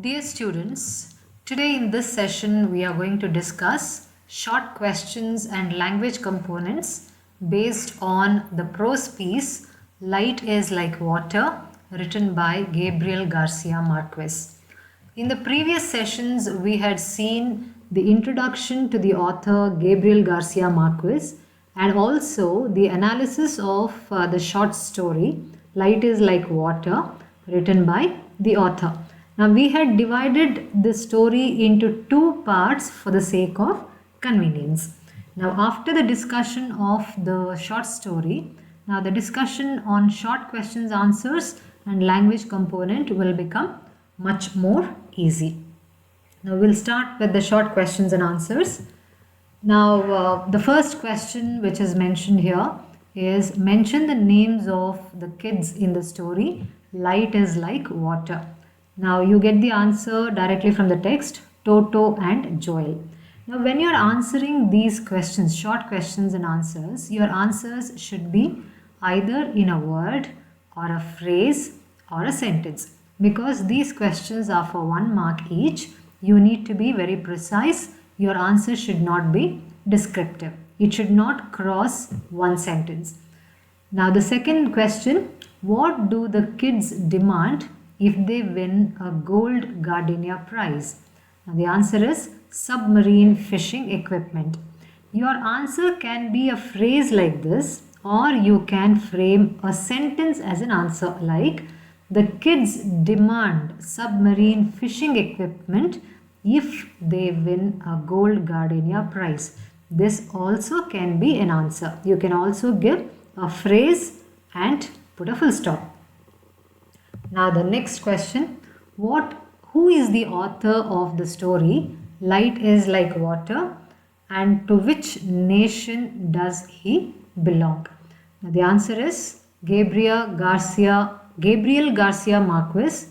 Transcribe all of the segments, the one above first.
Dear students, today in this session we are going to discuss short questions and language components based on the prose piece Light is Like Water, written by Gabriel Garcia Marquez. In the previous sessions we had seen the introduction to the author Gabriel Garcia Marquez and also the analysis of the short story Light is Like Water, written by the author. Now we had divided the story into two parts for the sake of convenience. Now after the discussion of the short story, now the discussion on short questions answers and language component will become much more easy. Now we'll start with the short questions and answers. Now the first question which is mentioned here is mention the names of the kids in the story Light is Like Water. Now you get the answer directly from the text, Toto and Joel. Now when you're answering these questions, short questions and answers, your answers should be either in a word or a phrase or a sentence. Because these questions are for 1 mark each, you need to be very precise. Your answer should not be descriptive. It should not cross one sentence. Now the second question, what do the kids demand if they win a gold Gardenia prize? Now the answer is submarine fishing equipment. Your answer can be a phrase like this, or you can frame a sentence as an answer like the kids demand submarine fishing equipment if they win a gold Gardenia prize. This also can be an answer. You can also give a phrase and put a full stop. Now the next question, who is the author of the story Light is Like Water and to which nation does he belong? Now the answer is Gabriel Garcia Marquez,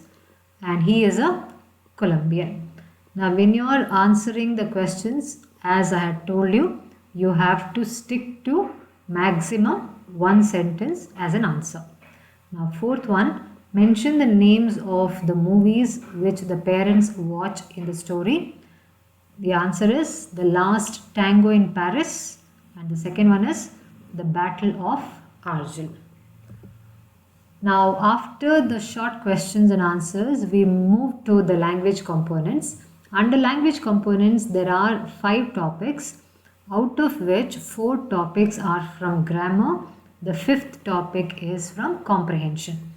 and he is a Colombian. Now when you are answering the questions, as I had told you, you have to stick to maximum one sentence as an answer. Now fourth one, mention the names of the movies which the parents watch in the story. The answer is The Last Tango in Paris, and the second one is The Battle of Argel. Now after the short questions and answers, we move to the language components. Under language components, there are 5 topics, out of which 4 topics are from grammar. The 5th topic is from comprehension.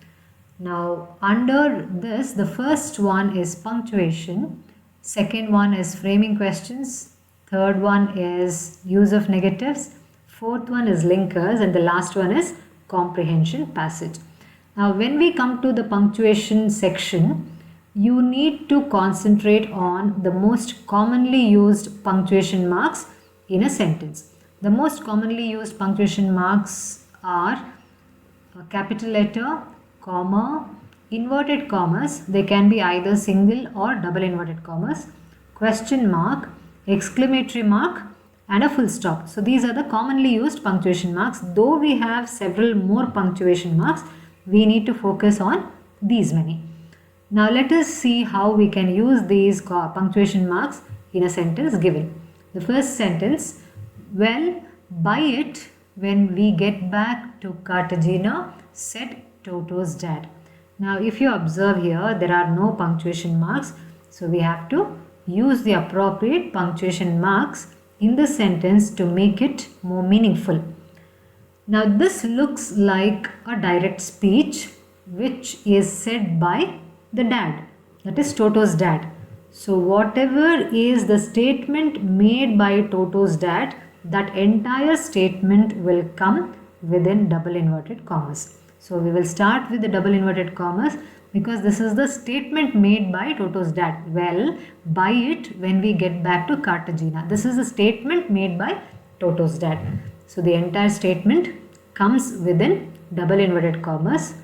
Now under this, the first one is punctuation, second one is framing questions, third one is use of negatives, fourth one is linkers, and the last one is comprehension passage. Now when we come to the punctuation section, you need to concentrate on the most commonly used punctuation marks in a sentence. The most commonly used punctuation marks are a capital letter, comma, inverted commas, they can be either single or double inverted commas, question mark, exclamatory mark, and a full stop. So these are the commonly used punctuation marks. Though we have several more punctuation marks, we need to focus on these many. Now let us see how we can use these punctuation marks in a sentence given. The first sentence, well, buy it when we get back to Cartagena, said Toto's dad. Now if you observe here, there are no punctuation marks, so we have to use the appropriate punctuation marks in the sentence to make it more meaningful. Now this looks like a direct speech which is said by the dad, that is Toto's dad. So whatever is the statement made by Toto's dad, that entire statement will come within double inverted commas. So we will start with the double inverted commas because this is the statement made by Toto's dad. Well, buy it when we get back to Cartagena. This is the statement made by Toto's dad. So the entire statement comes within double inverted commas.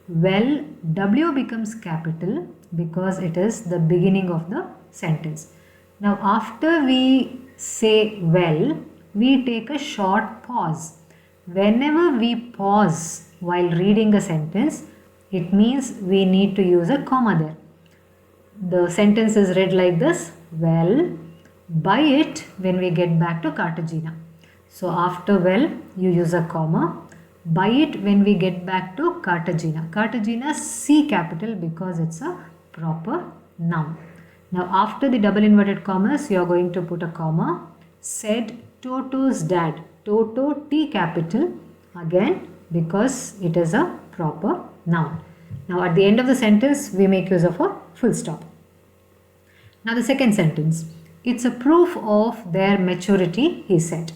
Well, W becomes capital because it is the beginning of the sentence. Now after we say well, we take a short pause. Whenever we pause while reading a sentence, it means we need to use a comma there. the sentence is read like this: well, buy it when we get back to Cartagena. So after well, you use a comma. Buy it when we get back to Cartagena. Cartagena, C capital, because it's a proper noun. Now after the double inverted commas, you are going to put a comma. Said Toto's dad. Toto, T capital, again because it is a proper noun. Now at the end of the sentence, we make use of a full stop. Now the second sentence. It's a proof of their maturity, he said.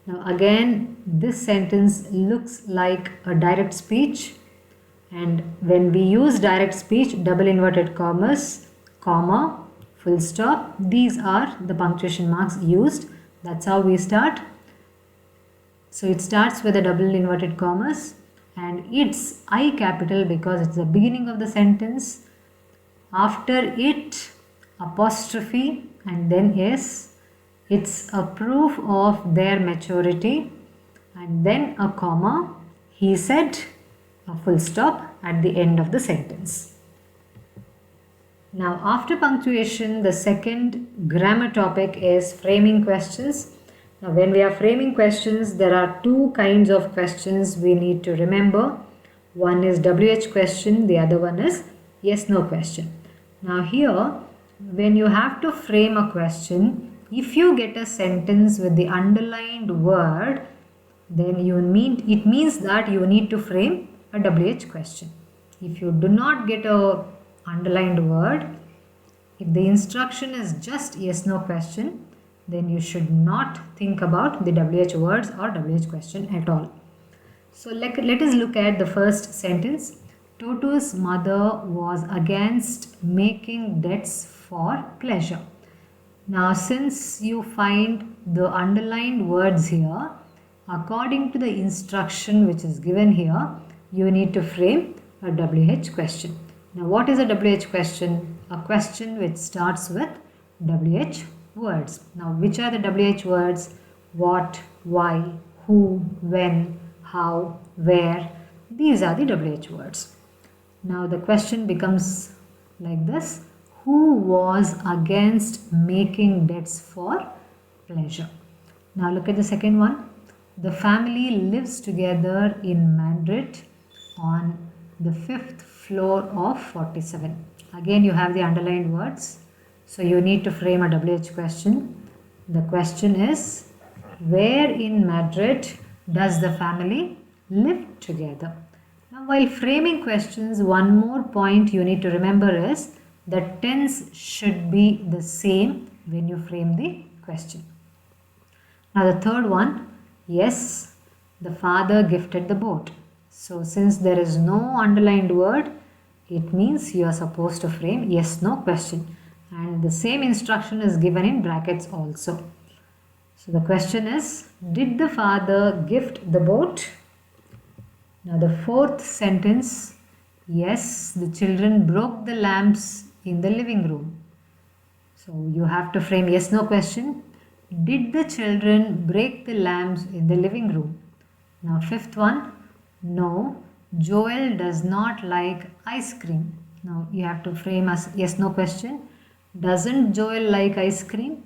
Now again, this sentence looks like a direct speech, and when we use direct speech, double inverted commas, comma, full stop, these are the punctuation marks used. That's how we start. So it starts with a double inverted commas, and it's I capital because it's the beginning of the sentence. After it, apostrophe, and then S. It's a proof of their maturity, and then a comma, he said, a full stop at the end of the sentence. Now after punctuation, the second grammar topic is framing questions. Now when we are framing questions, there are two kinds of questions we need to remember. One is WH question, the other one is yes/no question. Now here, when you have to frame a question, if you get a sentence with the underlined word, then it means that you need to frame a WH question. If you do not get a underlined word, if the instruction is just yes/no question, then you should not think about the WH words or WH question at all. So let us look at the first sentence. Toto's mother was against making debts for pleasure. Now since you find the underlined words here, according to the instruction which is given here, you need to frame a WH question. Now what is a WH question? A question which starts with WH words. Now which are the WH words? What, why, who, when, how, where. These are the WH words. Now the question becomes like this: who was against making debts for pleasure? Now look at the second one. The family lives together in Madrid on the 5th floor of 47. Again you have the underlined words. So you need to frame a WH question. The question is, where in Madrid does the family live together? Now while framing questions, one more point you need to remember is the tense should be the same when you frame the question. Now the third one, yes, the father gifted the boat. So since there is no underlined word, it means you are supposed to frame yes/no question. And the same instruction is given in brackets also. So the question is, did the father gift the boat? Now the fourth sentence, yes, the children broke the lamps in the living room. So you have to frame yes/no question. Did the children break the lamps in the living room? Now fifth one, no, Joel does not like ice cream. Now you have to frame as yes/no question. Doesn't Joel like ice cream?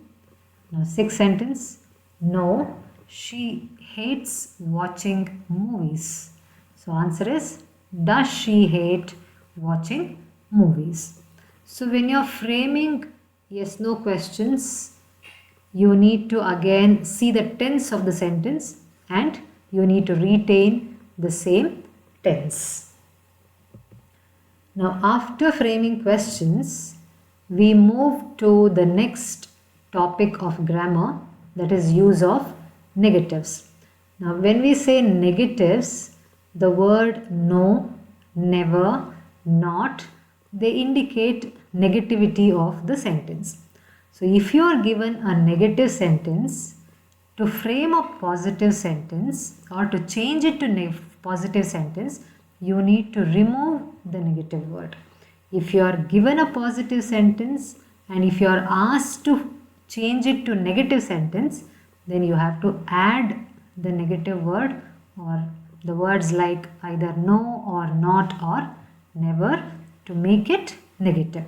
Now sixth sentence, no, she hates watching movies. So answer is, does she hate watching movies? So when you're framing yes/no questions, you need to again see the tense of the sentence and you need to retain the same tense. Now after framing questions, we move to the next topic of grammar, that is use of negatives. Now when we say negatives, the word no, never, not, they indicate negativity of the sentence. So if you are given a negative sentence, to frame a positive sentence or to change it to positive sentence, you need to remove the negative word. If you are given a positive sentence and if you are asked to change it to negative sentence, then you have to add the negative word or the words like either no or not or never to make it negative.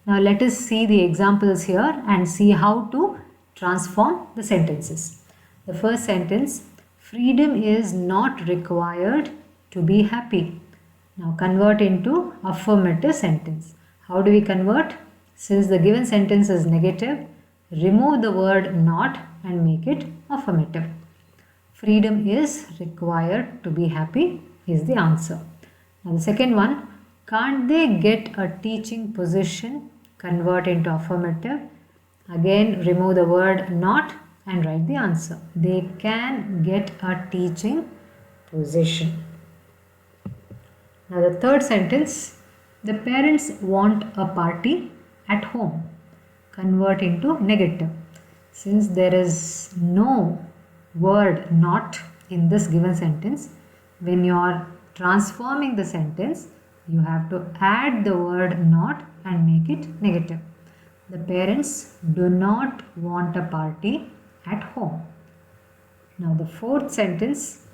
Now let us see the examples here and see how to transform the sentences. The first sentence, freedom is not required to be happy. Now convert into affirmative sentence. How do we convert? Since the given sentence is negative, remove the word not and make it affirmative. Freedom is required to be happy is the answer. Now the second one, can't they get a teaching position? Convert into affirmative. Again, remove the word not and write the answer. They can get a teaching position. Now the third sentence, the parents want a party at home. Convert into negative. Since there is no word not in this given sentence, when you are transforming the sentence, you have to add the word not and make it negative. The parents do not want a party at home. Now the fourth sentence,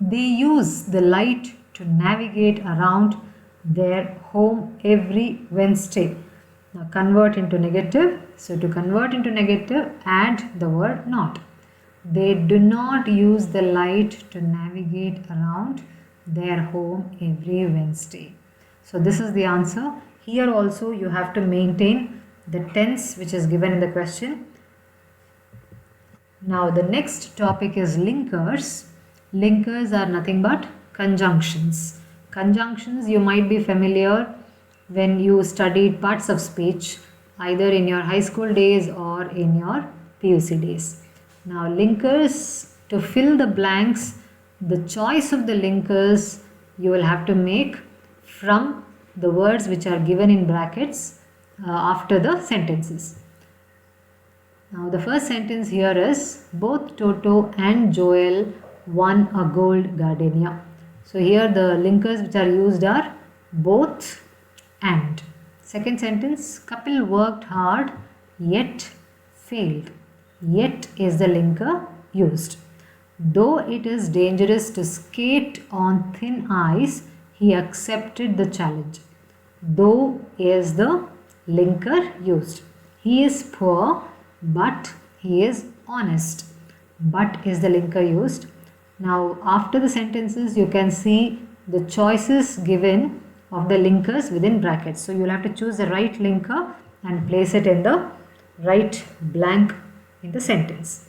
they use the light to navigate around their home every Wednesday. Now convert into negative. So to convert into negative, add the word not. They do not use the light to navigate around their home every Wednesday. So this is the answer. Here also you have to maintain the tense which is given in the question. Now the next topic is linkers. Linkers are nothing but conjunctions. Conjunctions you might be familiar when you studied parts of speech either in your high school days or in your PUC days. Now linkers, to fill the blanks, the choice of the linkers you will have to make from the words which are given in brackets after the sentences. Now the first sentence here is, both Toto and Joel won a gold gardenia. So here the linkers which are used are both and. Second sentence, Kapil worked hard yet failed. Yet is the linker used. Though it is dangerous to skate on thin ice, he accepted the challenge. Though is the linker used. He is poor, but he is honest. But is the linker used. Now after the sentences you can see the choices given of the linkers within brackets. So you will have to choose the right linker and place it in the right blank in the sentence.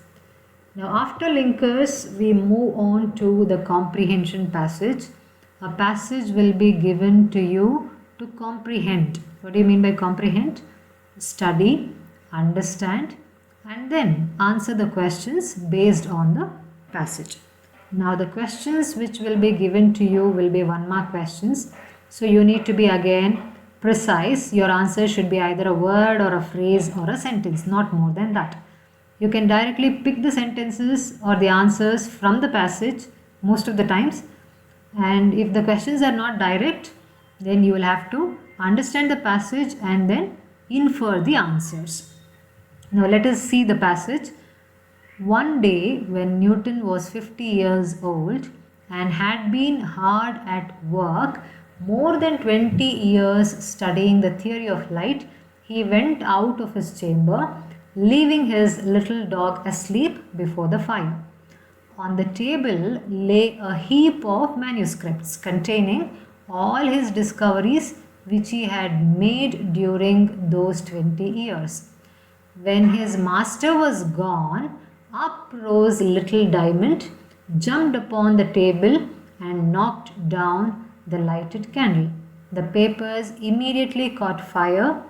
Now after linkers we move on to the comprehension passage. A passage will be given to you to comprehend. What do you mean by comprehend? Study, understand and then answer the questions based on the passage. Now the questions which will be given to you will be 1 mark questions. So you need to be again precise. Your answer should be either a word or a phrase or a sentence, not more than that. You can directly pick the sentences or the answers from the passage most of the times. And if the questions are not direct, then you will have to understand the passage and then infer the answers. Now let us see the passage. One day when Newton was 50 years old and had been hard at work, more than 20 years studying the theory of light, he went out of his chamber, leaving his little dog asleep before the fire. On the table lay a heap of manuscripts containing all his discoveries which he had made during those 20 years. When his master was gone, up rose Little Diamond, jumped upon the table and knocked down the lighted candle. The papers immediately caught fire.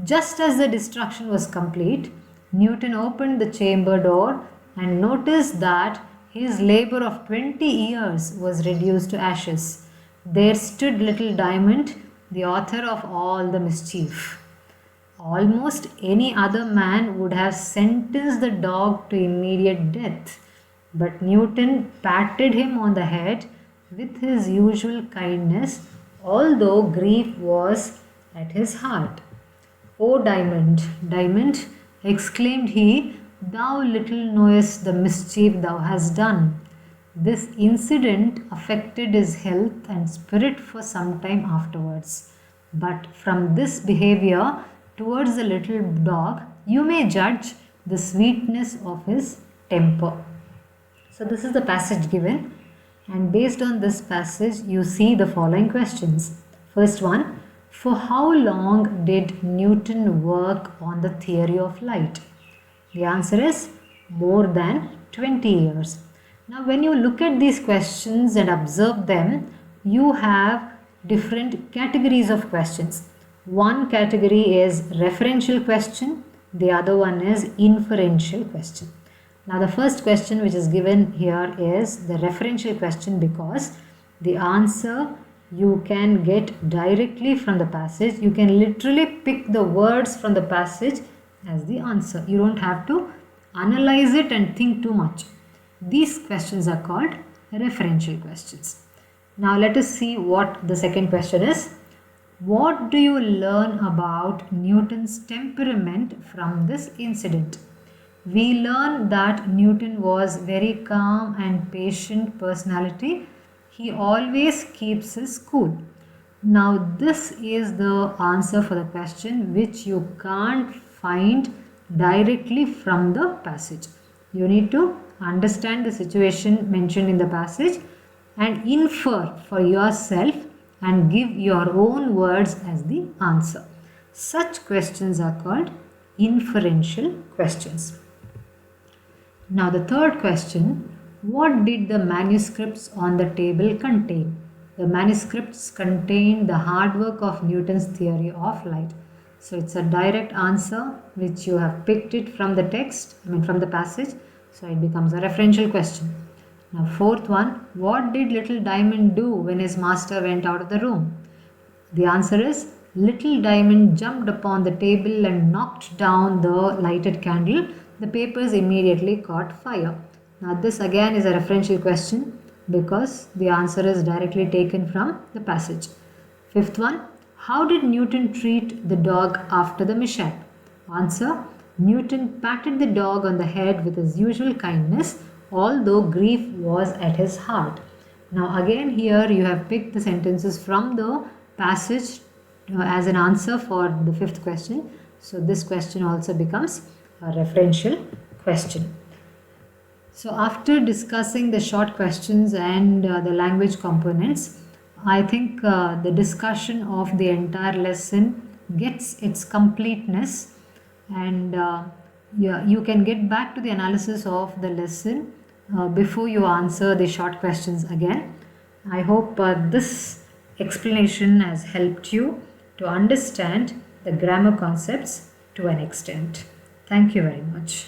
Just as the destruction was complete, Newton opened the chamber door and noticed that his labor of 20 years was reduced to ashes. There stood Little Diamond, the author of all the mischief. Almost any other man would have sentenced the dog to immediate death, but Newton patted him on the head with his usual kindness, although grief was at his heart. "O Diamond, Diamond," exclaimed he, "thou little knowest the mischief thou hast done." This incident affected his health and spirit for some time afterwards. But from this behavior towards the little dog, you may judge the sweetness of his temper. So this is the passage given, and based on this passage you see the following questions. First one, for how long did Newton work on the theory of light? The answer is more than 20 years. Now when you look at these questions and observe them, you have different categories of questions. One category is referential question, the other one is inferential question. Now the first question which is given here is the referential question because the answer you can get directly from the passage. You can literally pick the words from the passage as the answer. You don't have to analyze it and think too much. These questions are called referential questions. Now let us see what the second question is. What do you learn about Newton's temperament from this incident? We learn that Newton was very calm and patient personality. He always keeps his cool. Now this is the answer for the question which you can't find directly from the passage. You need to understand the situation mentioned in the passage and infer for yourself and give your own words as the answer. Such questions are called inferential questions. Now the third question, what did the manuscripts on the table contain? The manuscripts contain the hard work of Newton's theory of light. So it's a direct answer which you have picked it from the text, from the passage. So it becomes a referential question. Now fourth one, what did little Diamond do when his master went out of the room? The answer is little Diamond jumped upon the table and knocked down the lighted candle. The papers immediately caught fire. Now this again is a referential question because the answer is directly taken from the passage. Fifth one, how did Newton treat the dog after the mishap? Answer, Newton patted the dog on the head with his usual kindness, although grief was at his heart. Now again here you have picked the sentences from the passage as an answer for the fifth question. So this question also becomes a referential question. So after discussing the short questions and the language components, I think the discussion of the entire lesson gets its completeness, and you can get back to the analysis of the lesson before you answer the short questions again. I hope this explanation has helped you to understand the grammar concepts to an extent. Thank you very much.